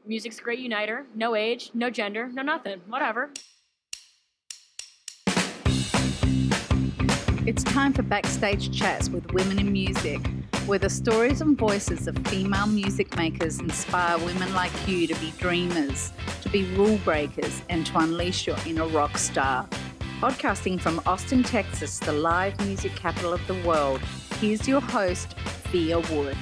Music's a great uniter. No age, no gender, no nothing. Whatever. It's time for Backstage Chats with Women in Music, where the stories and voices of female music makers inspire women like you to be dreamers, to be rule breakers, and to unleash your inner rock star. Podcasting from Austin, Texas, the live music capital of the world, here's your host, Thea Wood.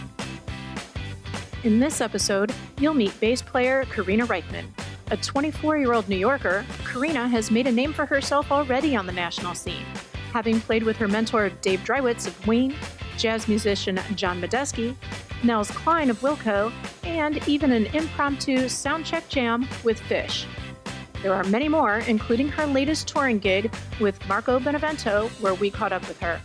In this episode, you'll meet bass player Karina Rykman. A 24-year-old New Yorker, Karina has made a name for herself already on the national scene, having played with her mentor Dave Drywitz of Ween, jazz musician John Medeski, Nels Cline of Wilco, and even an impromptu soundcheck jam with Phish. There are many more, including her latest touring gig with Marco Benevento, where we caught up with her.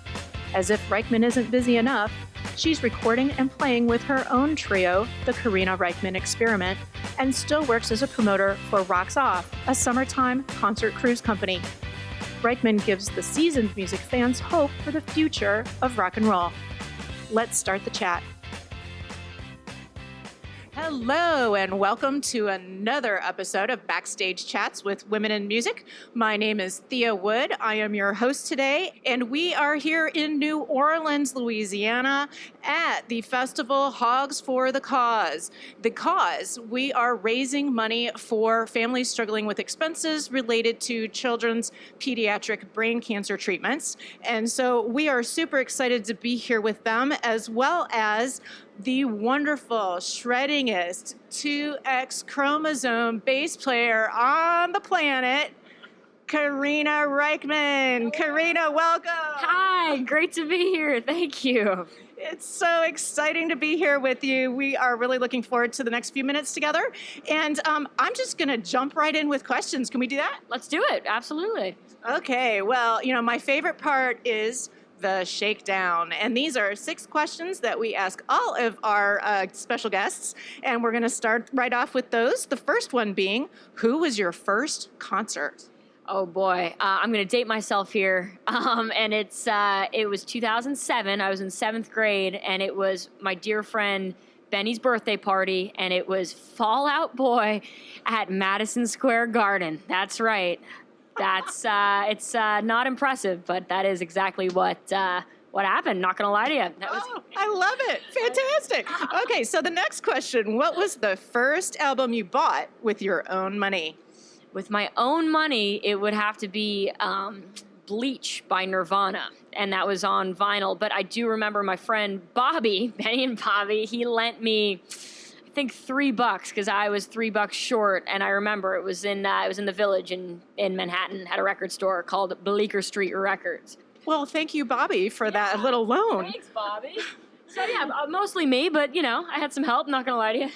As if Rykman isn't busy enough, she's recording and playing with her own trio, the Karina Rykman Experiment, and still works as a promoter for Rocks Off, a summertime concert cruise company. Rykman gives the seasoned music fans hope for the future of rock and roll. Let's start the chat. Hello, and welcome to another episode of Backstage Chats with Women in Music. My name is Thea Wood. I am your host today, and we are here in New Orleans, Louisiana, at the festival Hogs for the Cause. We are raising money for families struggling with expenses related to children's pediatric brain cancer treatments. And so we are super excited to be here with them, as well as the wonderful, shreddingest 2X chromosome bass player on the planet, Karina Rykman. Karina, welcome. Hi, great to be here. Thank you. It's so exciting to be here with you. We are really looking forward to the next few minutes together. And I'm just going to jump right in with questions. Can we do that? Let's do it. Absolutely. Okay. Well, my favorite part is the shakedown. And these are 6 questions that we ask all of our special guests. And we're going to start right off with those. The first one being, who was your first concert? Oh boy, I'm going to date myself here. And it was 2007. I was in 7th grade, and it was my dear friend Benny's birthday party, and it was Fall Out Boy at Madison Square Garden. That's right. It's not impressive, but that is exactly what happened. Not gonna lie to you. I love it. Fantastic. Okay, so the next question: what was the first album you bought with your own money? With my own money, it would have to be Bleach by Nirvana, and that was on vinyl. But I do remember my friend Bobby, Benny and Bobby. He lent me, I think, $3 because I was $3 short, and I remember it was in the Village in Manhattan, at a record store called Bleecker Street Records. Well, thank you, Bobby, for that little loan. Thanks, Bobby. So yeah, mostly me, but I had some help, not gonna lie to you.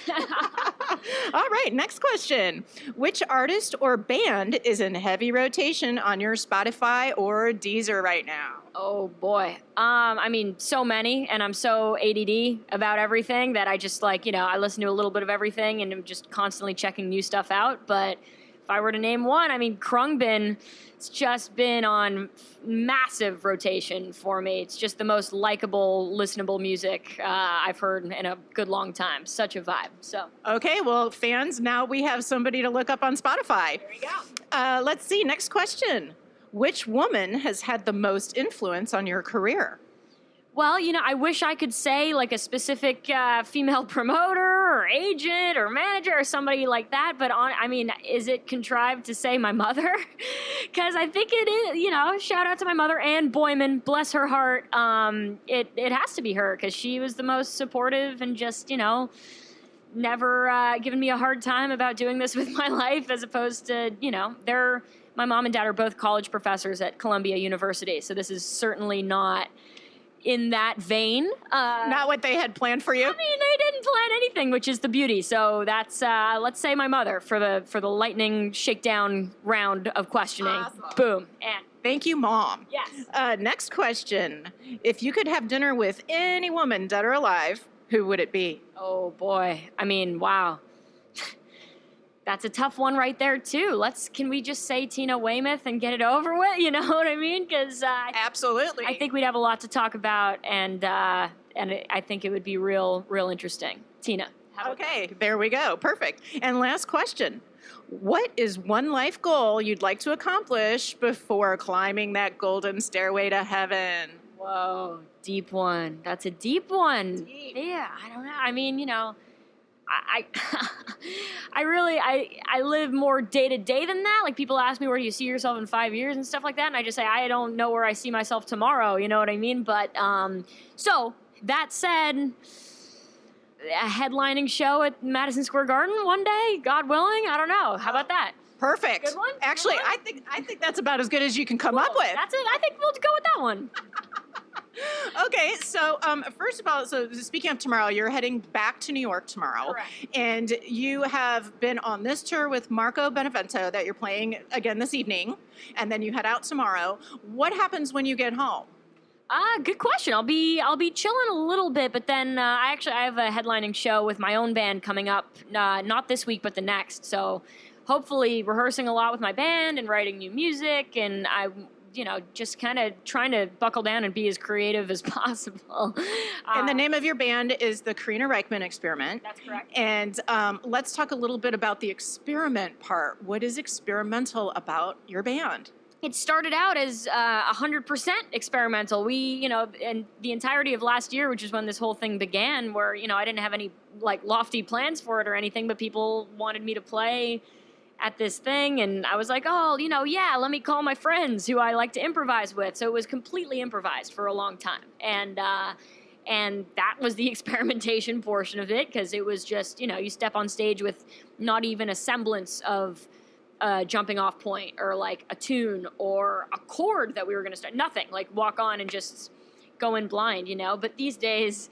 All right, next question. Which artist or band is in heavy rotation on your Spotify or Deezer right now? Oh boy. So many, and I'm so ADD about everything that I just I listen to a little bit of everything and I'm just constantly checking new stuff out. But if I were to name one, Krungbin, it's just been on massive rotation for me. It's just the most likable, listenable music I've heard in a good long time. Such a vibe. So. Okay, well, fans, now we have somebody to look up on Spotify. There we go. Let's see, next question. Which woman has had the most influence on your career? Well, I wish I could say a specific female promoter or agent or manager or somebody like that. But is it contrived to say my mother? Because I think it is, shout out to my mother, Ann Boyman, bless her heart. It has to be her because she was the most supportive and just, never given me a hard time about doing this with my life, as opposed to, my mom and dad are both college professors at Columbia University. So this is certainly not in that vein. Not what they had planned for you? They didn't plan anything, which is the beauty. So that's, let's say my mother for the lightning shakedown round of questioning. Awesome. Boom. And thank you, Mom. Yes. Next question. If you could have dinner with any woman, dead or alive, who would it be? Oh, boy. Wow. That's a tough one right there, too. Can we just say Tina Weymouth and get it over with? You know what I mean? Because absolutely, I think we'd have a lot to talk about, and I think it would be real interesting. Tina, How about Okay, there we go. Perfect. And last question. What is one life goal you'd like to accomplish before climbing that golden stairway to heaven? Whoa, deep one. That's a deep one. Deep. Yeah, I don't know. I mean, I I live more day to day than that. Like people ask me, where do you see yourself in 5 years and stuff like that, and I just say I don't know where I see myself tomorrow. You know what I mean? But so that said, a headlining show at Madison Square Garden one day, God willing. I don't know. How about that? Perfect. Good one? Actually, Good one? I think that's about as good as you can come up with. That's it. I think we'll go with that one. Okay, so first of all, so speaking of tomorrow, you're heading back to New York tomorrow. Correct. And you have been on this tour with Marco Benevento that you're playing again this evening, and then you head out tomorrow. What happens when you get home? Good question. I'll be chilling a little bit, but then I have a headlining show with my own band coming up, not this week, but the next. So hopefully rehearsing a lot with my band and writing new music, and just kind of trying to buckle down and be as creative as possible. And the name of your band is the Karina Rykman Experiment. That's correct. And let's talk a little bit about the experiment part. What is experimental about your band? It started out as 100% experimental. We, and the entirety of last year, which is when this whole thing began, where, I didn't have any like lofty plans for it or anything, but people wanted me to play at this thing. And I was like, yeah, let me call my friends who I like to improvise with. So it was completely improvised for a long time. And that was the experimentation portion of it, because it was just, you step on stage with not even a semblance of jumping off point or like a tune or a chord that we were going to start. Nothing. Like walk on and just go in blind, But these days,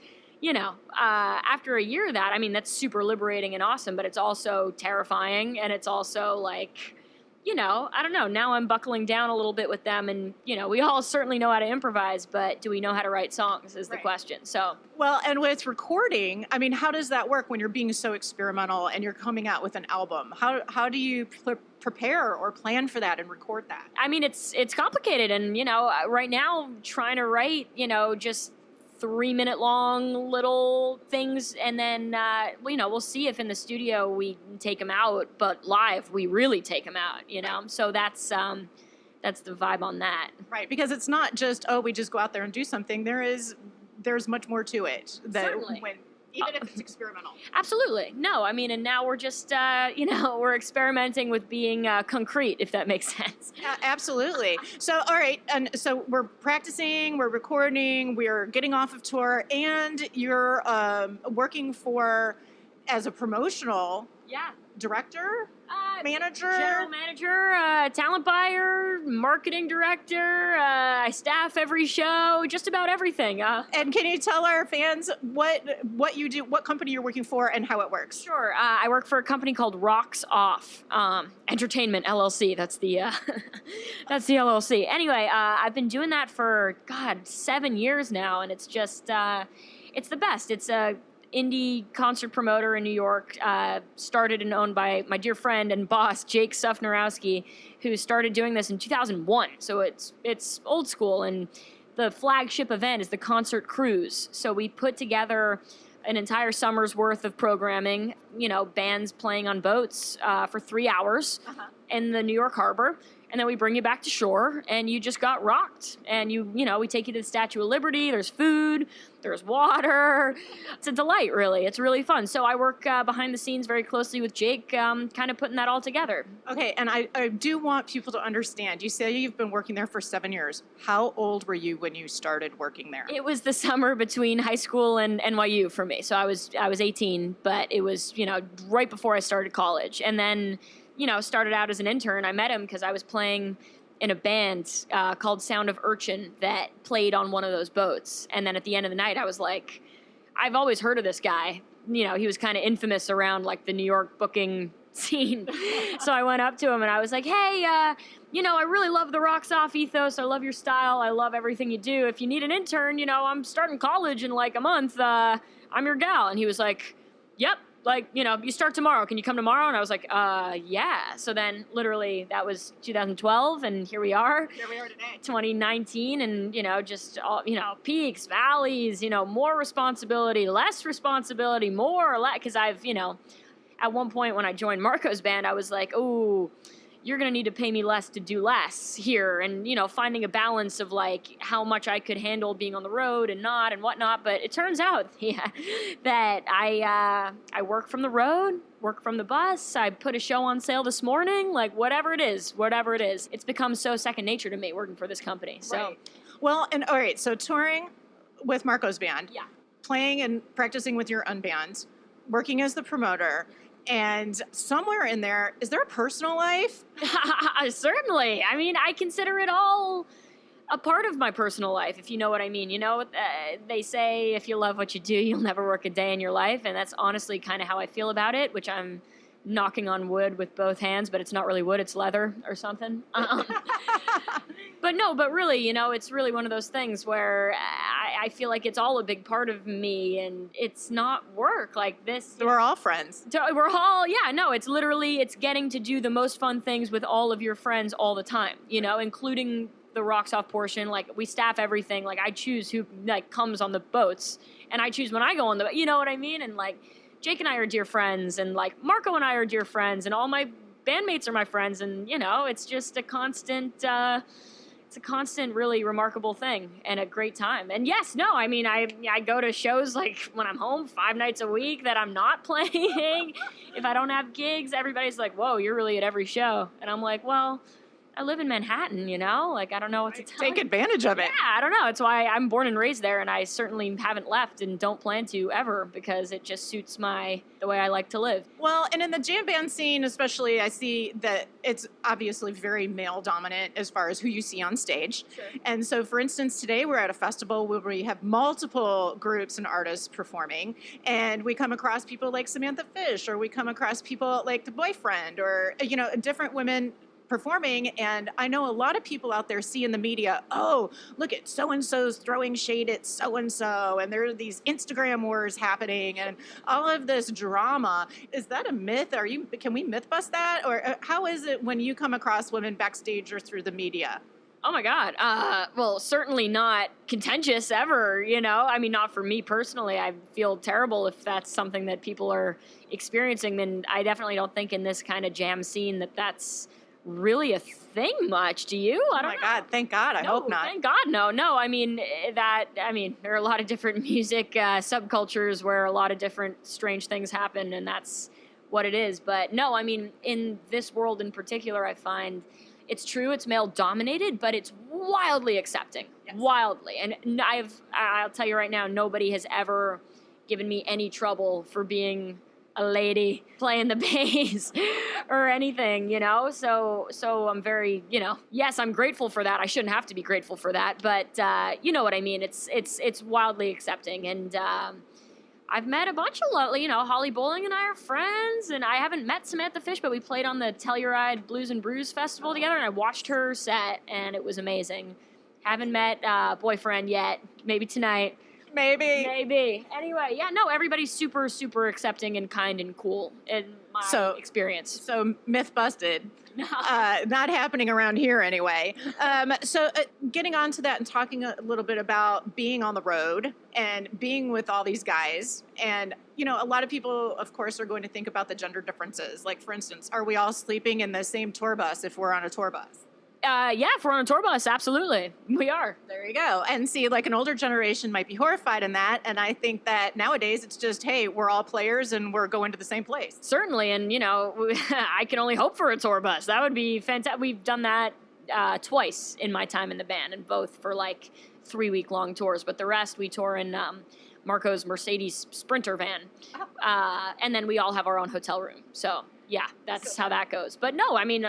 after a year of that, I mean, that's super liberating and awesome, but it's also terrifying. And it's also like, I don't know. Now I'm buckling down a little bit with them, and, we all certainly know how to improvise, but do we know how to write songs is the question. So, well, and with recording, I mean, how does that work when you're being so experimental and you're coming out with an album? How do you prepare or plan for that and record that? I mean, it's complicated. And, right now trying to write, just 3-minute long little things, and then we'll see if in the studio we take them out, but live we really take them out, so that's the vibe on that. Right, because it's not just we just go out there and do something. There's much more to it Certainly. Even if it's experimental. Absolutely. No, I mean, and now we're just, we're experimenting with being concrete, if that makes sense. Absolutely. So, all right. And so we're practicing, we're recording, we're getting off of tour, and you're working as a promotional director, manager, general manager, talent buyer, marketing director. I staff every show, just about everything. And can you tell our fans what you do, what company you're working for, and how it works? Sure. I work for a company called Rocks Off Entertainment LLC. That's the that's the LLC. Anyway, I've been doing that for 7 years now, and it's just it's the best. It's a indie concert promoter in New York, started and owned by my dear friend and boss, Jake Sufnerowski, who started doing this in 2001. So it's old school, and the flagship event is the Concert Cruise. So we put together an entire summer's worth of programming, bands playing on boats for 3 hours in the New York Harbor. And then we bring you back to shore, and you just got rocked. And we take you to the Statue of Liberty. There's food, there's water. It's a delight, really. It's really fun. So I work behind the scenes very closely with Jake, kind of putting that all together. Okay, and I do want people to understand. You say you've been working there for 7 years. How old were you when you started working there? It was the summer between high school and NYU for me. So I was 18, but it was, right before I started college. And then started out as an intern. I met him because I was playing in a band called Sound of Urchin that played on one of those boats. And then at the end of the night, I was like, I've always heard of this guy. He was kind of infamous around like the New York booking scene. So I went up to him and I was like, hey, I really love the Rocks Off ethos. I love your style. I love everything you do. If you need an intern, I'm starting college in like a month. I'm your gal. And he was like, yep. like, you start tomorrow. Can you come tomorrow? And I was like, yeah. So then literally that was 2012 and here we are. Here we are today. 2019 and, just all, peaks, valleys, more responsibility, less responsibility, more or less. Because I've, at one point when I joined Marco's band, I was like, oh, you're going to need to pay me less to do less here. And, finding a balance of like how much I could handle being on the road and not and whatnot. But it turns out, that I work from the road, work from the bus. I put a show on sale this morning, like whatever it is. It's become so second nature to me working for this company. So, Right. Well, and all right, so touring with Marco's band, yeah. playing and practicing with your own band, working as the promoter, and somewhere in there, is there a personal life? Certainly. I mean, I consider it all a part of my personal life, if you know what I mean. They say if you love what you do, you'll never work a day in your life. And that's honestly kind of how I feel about it, which I'm knocking on wood with both hands, but it's not really wood, it's leather or something. But really, it's really one of those things where I feel like it's all a big part of me and it's not work like this. We're all friends. It's getting to do the most fun things with all of your friends all the time, including the rocks off portion. Like we staff everything. Like I choose who like comes on the boats and I choose when I go on the, you know what I mean? And like Jake and I are dear friends and like Marco and I are dear friends and all my bandmates are my friends. And, it's just a constant, really remarkable thing and a great time. And yes, no, I mean, I go to shows like when I'm home 5 nights a week that I'm not playing. If I don't have gigs, everybody's like, whoa, you're really at every show. And I'm like, well, I live in Manhattan, like I don't know what to tell you. Take advantage of it. Yeah, I don't know. It's why I'm born and raised there, and I certainly haven't left and don't plan to ever because it just suits the way I like to live. Well, and in the jam band scene especially, I see that it's obviously very male dominant as far as who you see on stage. Sure. And so, for instance, today we're at a festival where we have multiple groups and artists performing, and we come across people like Samantha Phish, or we come across people like The Boyfriend, or, different women performing. And I know a lot of people out there see in the media, oh, look at so-and-so's throwing shade at so-and-so, and there are these Instagram wars happening and all of this drama. Is that a myth? Can we myth bust that? Or how is it when you come across women backstage or through the media? Oh my God. Well, certainly not contentious ever, I mean, not for me personally. I feel terrible if that's something that people are experiencing. Then I definitely don't think in this kind of jam scene that's really a thing much. Do you? I don't know. God, thank God. I hope not. Thank God, no. I mean, there are a lot of different music subcultures where a lot of different strange things happen, and that's what it is. But no, I mean, in this world in particular, I find it's true, it's male dominated, but it's wildly accepting. Yes. Wildly. And I'll tell you right now, nobody has ever given me any trouble for being a lady playing the bass or anything, so I'm very, yes, I'm grateful for that. I shouldn't have to be grateful for that, but you know what I mean? It's wildly accepting. And I've met a bunch of Holly Bowling and I are friends, and I haven't met Samantha Phish, but we played on the Telluride Blues and Brews Festival together, and I watched her set and it was amazing. Haven't met Boyfriend yet, maybe tonight. Maybe. Anyway, yeah, no, everybody's super, super accepting and kind and cool in my experience. So myth busted. Not happening around here anyway. So getting on to that and talking a little bit about being on the road and being with all these guys. And, a lot of people, of course, are going to think about the gender differences. Like, for instance, are we all sleeping in the same tour bus if we're on a tour bus? Yeah, if we're on a tour bus, absolutely. We are. There you go. And see, like an older generation might be horrified in that. And I think that nowadays it's just, hey, we're all players and we're going to the same place. Certainly. And, I can only hope for a tour bus. That would be fantastic. We've done that twice in my time in the band, and both for like 3-week-long tours. But the rest we tour in Marco's Mercedes Sprinter van. And then we all have our own hotel room. So, yeah, that's how that goes. But no, I mean,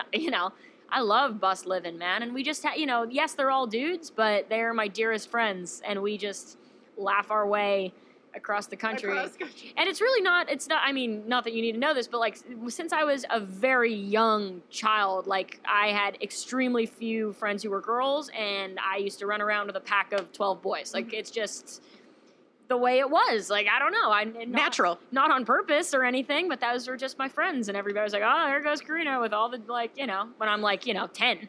I love bus living, man. And we just, yes, they're all dudes, but they're my dearest friends. And we just laugh our way across the country. And it's really not, I mean, not that you need to know this, but like, since I was a very young child, like I had extremely few friends who were girls, and I used to run around with a pack of 12 boys. Like, it's just, the way it was. Like, I don't know. Natural. Not on purpose or anything, but those were just my friends. And everybody was like, oh, there goes Karina with all the, like, when I'm like, 10,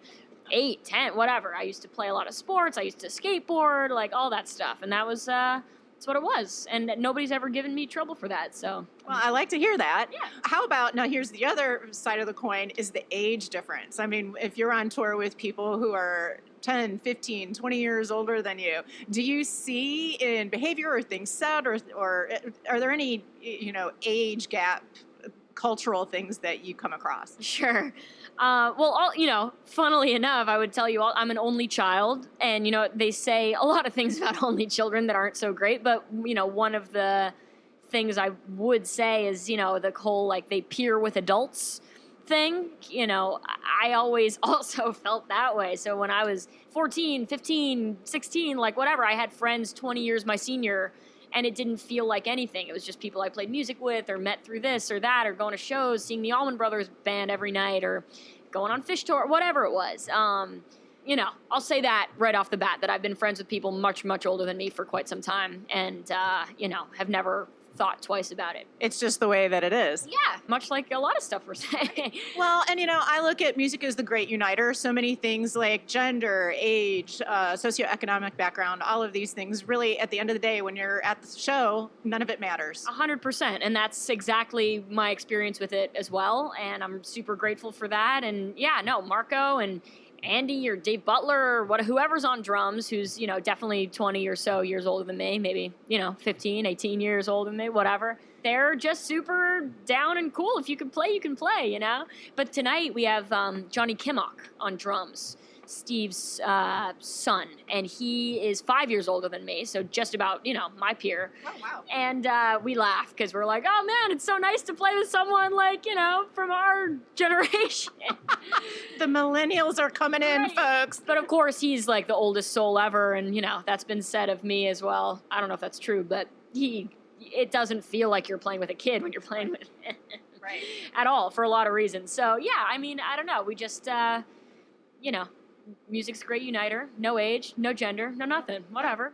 8, 10, whatever. I used to play a lot of sports. I used to skateboard, like all that stuff. And that was, that's what it was. And nobody's ever given me trouble for that. So. Well, I like to hear that. Yeah. How about, now here's the other side of the coin, is the age difference. I mean, if you're on tour with people who are 10, 15, 20 years older than you, do you see in behavior or things said, or are there any, age gap, cultural things that you come across? Sure. Funnily enough, I would tell you all, I'm an only child, and, they say a lot of things about only children that aren't so great, but, one of the things I would say is, the whole, like, they peer with adults thing. I always also felt that way. So when I was 14, 15, 16, like, whatever, I had friends 20 years my senior, and it didn't feel like anything. It was just people I played music with or met through this or that, or going to shows, seeing the Allman Brothers band every night, or going on Phish tour, whatever it was. I'll say that right off the bat, that I've been friends with people much, much older than me for quite some time, and, have never thought twice about it. It's just the way that it is. Yeah, much like a lot of stuff we're saying. Well, and I look at music as the great uniter. So many things like gender, age, socioeconomic background, all of these things, really, at the end of the day, when you're at the show, none of it matters. 100%. And that's exactly my experience with it as well. And I'm super grateful for that. And Marco and Andy or Dave Butler or whoever's on drums, who's, definitely 20 or so years older than me, maybe, 15, 18 years older than me, whatever. They're just super down and cool. If you can play, you can play, But tonight we have Johnny Kimmock on drums, Steve's son, and he is 5 years older than me, so just about, my peer. Oh, wow. And we laugh because we're like, oh, man, it's so nice to play with someone like, from our generation. The millennials are coming in, folks. But, of course, he's like the oldest soul ever, and, that's been said of me as well. I don't know if that's true, but it doesn't feel like you're playing with a kid when you're playing with right. at all, for a lot of reasons. So, yeah, I mean, I don't know. We just, music's a great uniter. No age, no gender, no nothing. Whatever.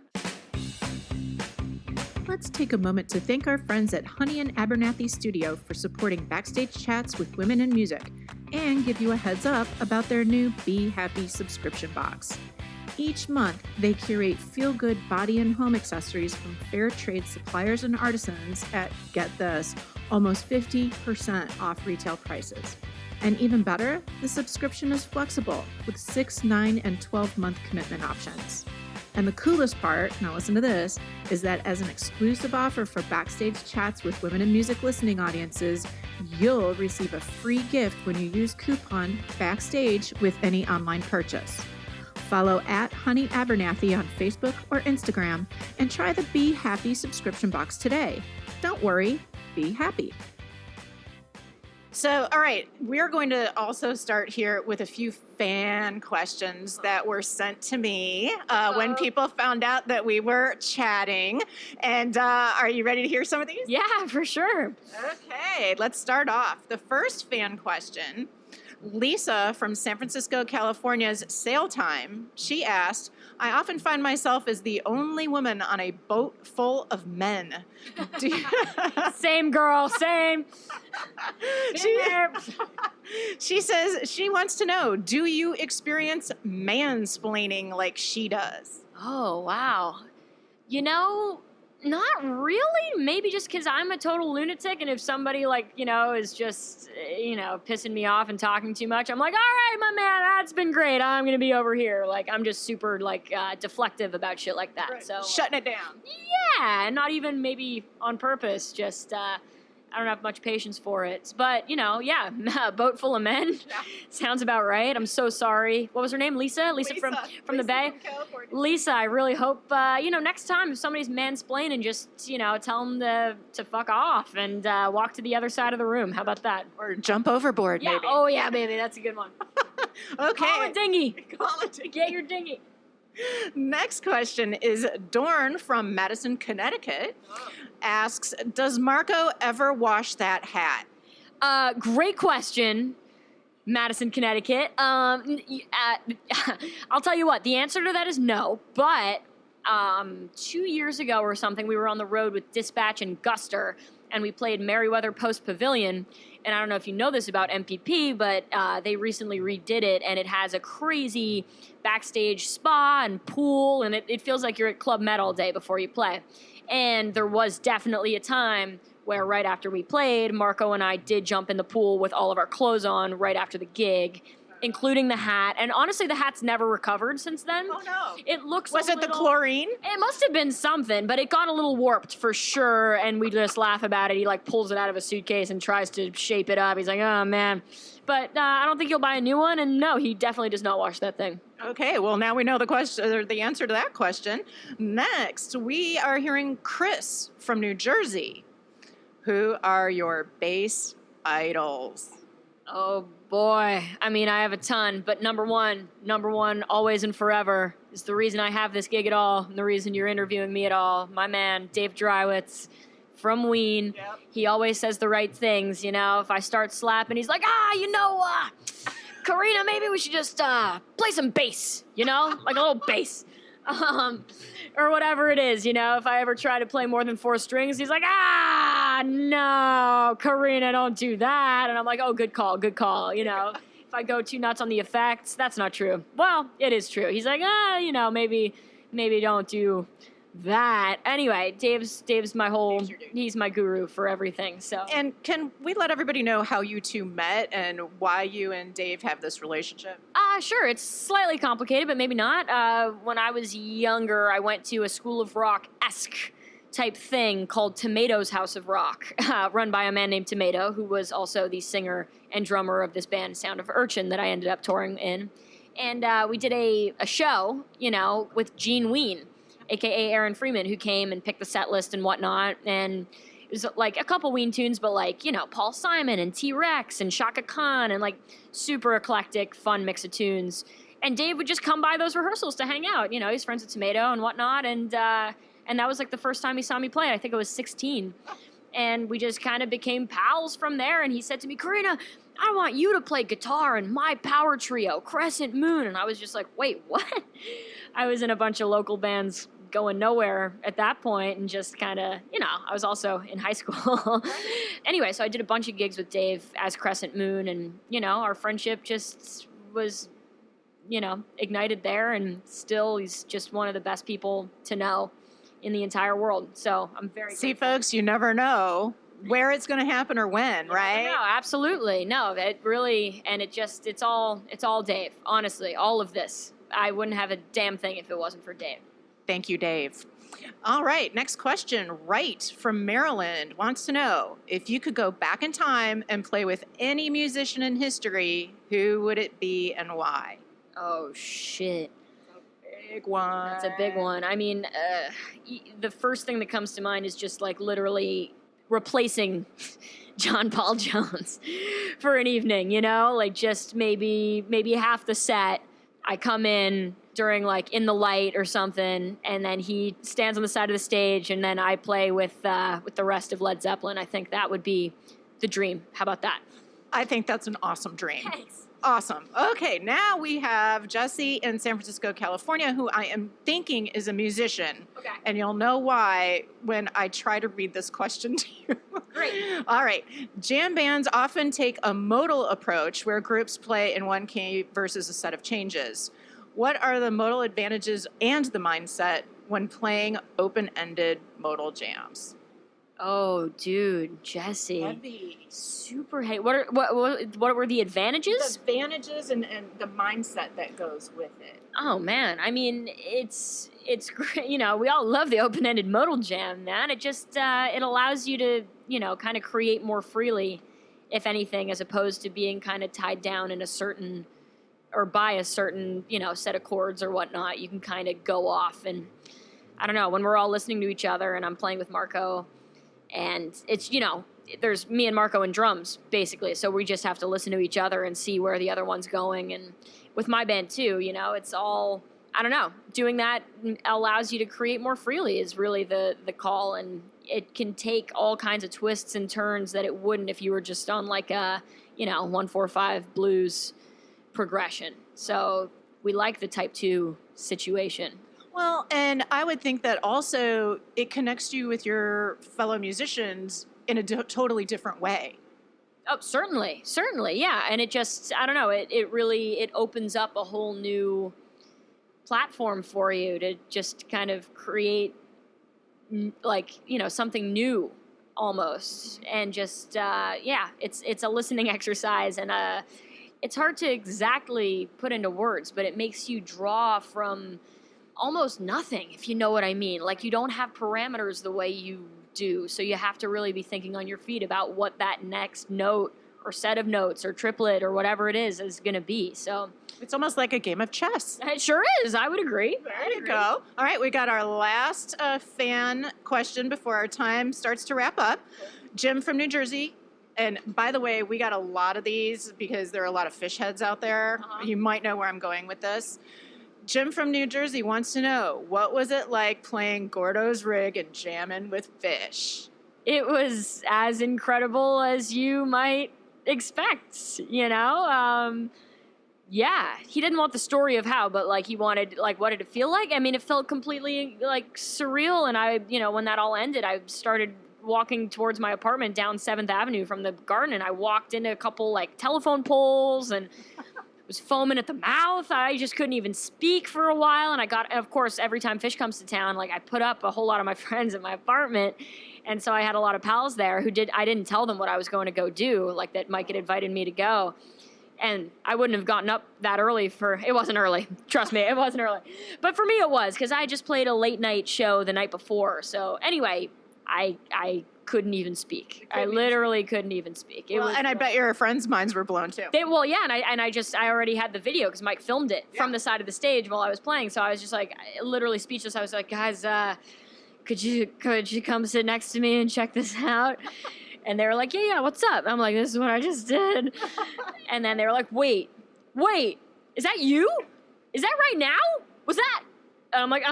Let's take a moment to thank our friends at Honey and Abernathy Studio for supporting backstage chats with women in music, and give you a heads up about their new Be Happy subscription box. Each month, they curate feel-good body and home accessories from fair trade suppliers and artisans at, get this, almost 50% off retail prices. And even better, the subscription is flexible with 6, 9, and 12-month commitment options. And the coolest part, now listen to this, is that as an exclusive offer for backstage chats with women in music listening audiences, you'll receive a free gift when you use coupon BACKSTAGE with any online purchase. Follow at Honey Abernathy on Facebook or Instagram and try the Be Happy subscription box today. Don't worry, be happy. So, all right, we're going to also start here with a few fan questions that were sent to me when people found out that we were chatting. And are you ready to hear some of these? Yeah, for sure. Okay, let's start off. The first fan question, Lisa from San Francisco, California's Sail Time, she asked, I often find myself as the only woman on a boat full of men. Same girl, same. She says she wants to know, do you experience mansplaining like she does? Oh, wow. Not really. Maybe just because I'm a total lunatic, and if somebody is just pissing me off and talking too much, I'm like, all right, my man, that's been great. I'm gonna be over here. Like, I'm just super deflective about shit like that. Right. So shutting it down. Yeah, not even maybe on purpose. Just I don't have much patience for it. But a boat full of men. Yeah. Sounds about right. I'm so sorry. What was her name? Lisa from the Bay. California. Lisa, I really hope next time if somebody's mansplaining, just tell them to fuck off and walk to the other side of the room. How about that? Or jump overboard, yeah. maybe. Oh yeah, baby, that's a good one. Okay. Call a dinghy. Call a dinghy. Get your dinghy. Next question is Dorn from Madison, Connecticut, asks, does Marco ever wash that hat? Great question, Madison, Connecticut. I'll tell you what, the answer to that is no, but 2 years ago or something, we were on the road with Dispatch and Guster, and we played Merriweather Post Pavilion. And I don't know if you know this about MPP, but they recently redid it, and it has a crazy backstage spa and pool, and it feels like you're at Club Med all day before you play. And there was definitely a time where right after we played, Marco and I did jump in the pool with all of our clothes on right after the gig, including the hat. And honestly, the hat's never recovered since then. Oh, no. It looks Was it the chlorine? It must have been something, but it got a little warped for sure, and we just laugh about it. He, like, pulls it out of a suitcase and tries to shape it up. He's like, oh, man. But I don't think he'll buy a new one, and no, he definitely does not wash that thing. Okay, well, now we know the question, or the answer to that question. Next, we are hearing Chris from New Jersey. Who are your bass idols? Oh, boy. I mean, I have a ton, but number one, always and forever, is the reason I have this gig at all, and the reason you're interviewing me at all. My man, Dave Drywitz from Ween. Yep. He always says the right things, you know. If I start slapping, he's like, Karina, maybe we should just play some bass, you know, like a little bass. Or whatever it is, you know. If I ever try to play more than 4 strings, he's like, no, Karina, don't do that. And I'm like, oh, good call, you know. If I go too nuts on the effects, that's not true. Well, it is true. He's like, you know, maybe don't do that. Anyway, Dave's my whole, he's my guru for everything, so. And can we let everybody know how you two met and why you and Dave have this relationship? Sure. It's slightly complicated, but maybe not. When I was younger, I went to a School of Rock-esque type thing called Tomato's House of Rock, run by a man named Tomato, who was also the singer and drummer of this band, Sound of Urchin, that I ended up touring in. And we did a show, you know, with Gene Ween, a.k.a. Aaron Freeman, who came and picked the set list and whatnot. And it was like a couple Ween tunes, but like, you know, Paul Simon and T-Rex and Shaka Khan and like super eclectic, fun mix of tunes. And Dave would just come by those rehearsals to hang out. You know, he's friends with Tomato and whatnot. And that was like the first time he saw me play. I think I was 16. And we just kind of became pals from there. And he said to me, Karina, I want you to play guitar in my power trio, Crescent Moon. And I was just like, wait, what? I was in a bunch of local bands going nowhere at that point, and just kind of, you know, I was also in high school. Anyway, so I did a bunch of gigs with Dave as Crescent Moon, and, you know, our friendship just was, you know, ignited there, and still he's just one of the best people to know in the entire world. So I'm very grateful. Folks, you never know where it's going to happen or when, right? No, absolutely. No, it really, and it's all Dave, honestly, all of this. I wouldn't have a damn thing if it wasn't for Dave. Thank you, Dave. All right, next question. Wright from Maryland wants to know, if you could go back in time and play with any musician in history, who would it be and why? Oh, shit. Big one. That's a big one. I mean, the first thing that comes to mind is just like literally replacing John Paul Jones for an evening, you know? Like just maybe half the set, I come in during like In the Light or something, and then he stands on the side of the stage, and then I play with the rest of Led Zeppelin. I think that would be the dream. How about that? I think that's an awesome dream. Thanks. Awesome. Okay, now we have Jesse in San Francisco, California, who I am thinking is a musician. Okay. And you'll know why when I try to read this question to you. Great. All right. Jam bands often take a modal approach where groups play in one key versus a set of changes. What are the modal advantages and the mindset when playing open-ended modal jams? Oh, dude, Jesse. Heavy. Super heavy. What were the advantages? The advantages and the mindset that goes with it. Oh man, I mean, it's great. You know, we all love the open-ended modal jam, man. It just it allows you to, you know, kind of create more freely, if anything, as opposed to being kind of tied down in a certain or by a certain, you know, set of chords or whatnot. You can kind of go off, and I don't know, when we're all listening to each other and I'm playing with Marco, and it's, you know, there's me and Marco and drums, basically, so we just have to listen to each other and see where the other one's going. And with my band, too, you know, it's all, I don't know, doing that allows you to create more freely is really the call, and it can take all kinds of twists and turns that it wouldn't if you were just on, like, a, you know, 1-4-5 blues progression. So we like the type 2 situation. Well, and I would think that also it connects you with your fellow musicians in a totally different way. Oh, certainly, yeah. And it just, I don't know, it really, it opens up a whole new platform for you to just kind of create, like, you know, something new almost. And just, yeah, it's a listening exercise, and it's hard to exactly put into words, but it makes you draw from almost nothing, if you know what I mean. Like, you don't have parameters the way you do, so you have to really be thinking on your feet about what that next note or set of notes or triplet or whatever it is going to be. So it's almost like a game of chess. It sure is. I would agree. There you go. All right, we got our last fan question before our time starts to wrap up. Jim from New Jersey. And by the way, we got a lot of these because there are a lot of Phish heads out there. You might know where I'm going with this. Jim from New Jersey wants to know, what was it like playing Gordo's rig and jamming with Phish? It was as incredible as you might expect, you know? Yeah, he didn't want the story of how, but like he wanted, like, what did it feel like? I mean, it felt completely like surreal. And I, you know, when that all ended, I started walking towards my apartment down 7th Avenue from the garden, and I walked into a couple like telephone poles and was foaming at the mouth. I just couldn't even speak for a while. And of course, every time Phish comes to town, like, I put up a whole lot of my friends at my apartment. And so I had a lot of pals there I didn't tell them what I was going to go do, like that Mike had invited me to go. And I wouldn't have gotten up that early it wasn't early. Trust me, it wasn't early. But for me, it was, because I just played a late night show the night before. So anyway, I couldn't even speak. I literally couldn't even speak. And I bet your friends' minds were blown too. And I already had the video because Mike filmed it from the side of the stage while I was playing. So I was just like literally speechless. I was like, guys, could you come sit next to me and check this out? And they were like, yeah, what's up? I'm like, this is what I just did. And then they were like, wait, is that you? Is that right now? Was that? And I'm like,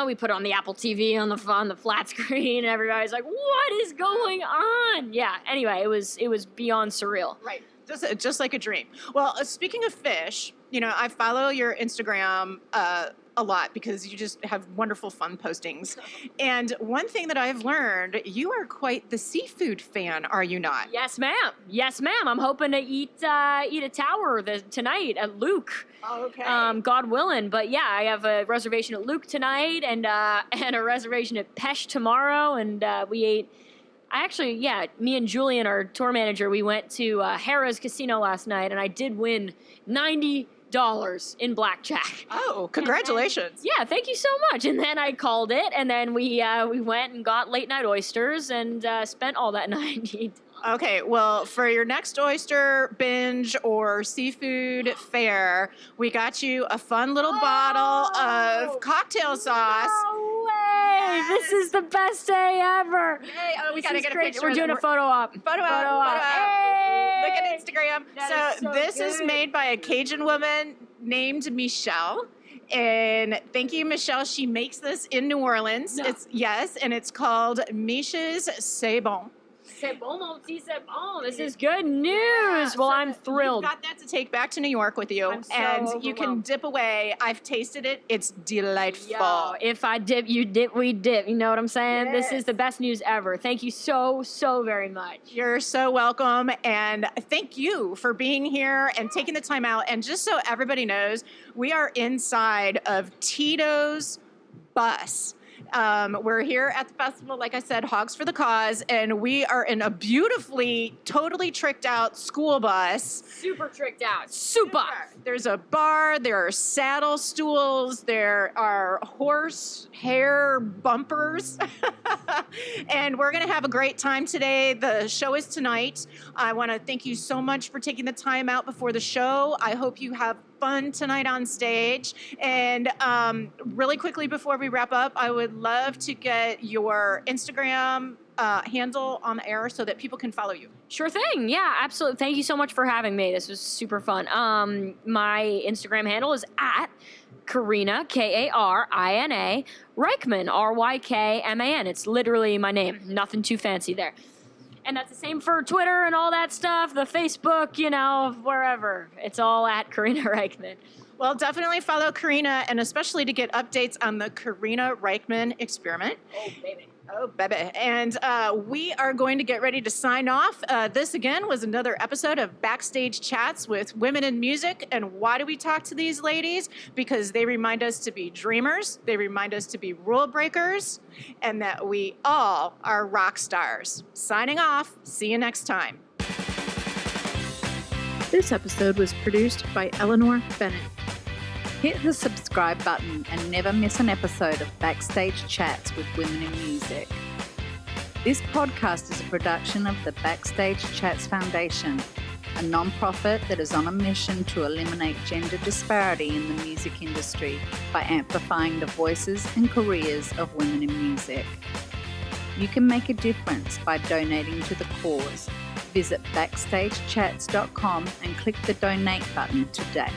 We put it on the Apple TV on the flat screen, and everybody's like, what is going on? Yeah, anyway, it was beyond surreal. Right, just like a dream. Well, speaking of Phish, you know, I follow your Instagram a lot because you just have wonderful fun postings. And one thing that I've learned, you are quite the seafood fan, are you not? Yes, ma'am. I'm hoping to eat a tower tonight at Luke. Oh, okay. God willing. But yeah, I have a reservation at Luke tonight and a reservation at Pesh tomorrow. And we ate. Me and Julian, our tour manager, we went to Harrah's Casino last night, and I did win $90 in blackjack. Oh, congratulations. Yeah, thank you so much. And then I called it, and then we went and got late night oysters and spent all that $90. Okay, well, for your next oyster binge or seafood fare, we got you a fun little bottle of cocktail sauce. No way! This is the best day ever. Hey, we got to get a picture. We're doing a photo op. Photo op. Hey! Look at Instagram. So this good. is made by a Cajun woman named Michelle. And thank you, Michelle. She makes this in New Orleans. No. It's called Miche's C'est Bon. C'est bon, mon petit, c'est bon. This is good news. Yeah, well, I'm thrilled. You've got that to take back to New York with you. And you can dip away. I've tasted it. It's delightful. Yo, if I dip, you dip, we dip. You know what I'm saying? Yes. This is the best news ever. Thank you so, so very much. You're so welcome. And thank you for being here and taking the time out. And just so everybody knows, we are inside of Tito's bus. We're here at the festival, like I said, Hogs for the Cause, and we are in a beautifully, totally tricked out school bus. Super tricked out. Super. There's a bar, there are saddle stools, there are horse hair bumpers, and we're going to have a great time today. The show is tonight. I want to thank you so much for taking the time out before the show. I hope you have fun tonight on stage. And really quickly before we wrap up, I would love to get your Instagram handle on the air so that people can follow you. Sure thing. Yeah, absolutely. Thank you so much for having me. This was super fun. My Instagram handle is at Karina, Karina, Rykman, Rykman. It's literally my name. Nothing too fancy there. And that's the same for Twitter and all that stuff, the Facebook, wherever. It's all at Karina Rykman. Well, definitely follow Karina, and especially to get updates on the Karina Rykman Experiment. Oh, baby. Oh, baby. And we are going to get ready to sign off. This, again, was another episode of Backstage Chats with Women in Music. And why do we talk to these ladies? Because they remind us to be dreamers. They remind us to be rule breakers. And that we all are rock stars. Signing off. See you next time. This episode was produced by Eleanor, Bennett. Hit the subscribe button and never miss an episode of Backstage Chats with Women in Music. This podcast is a production of the Backstage Chats Foundation, a non-profit that is on a mission to eliminate gender disparity in the music industry by amplifying the voices and careers of women in music. You can make a difference by donating to the cause. Visit backstagechats.com and click the donate button today.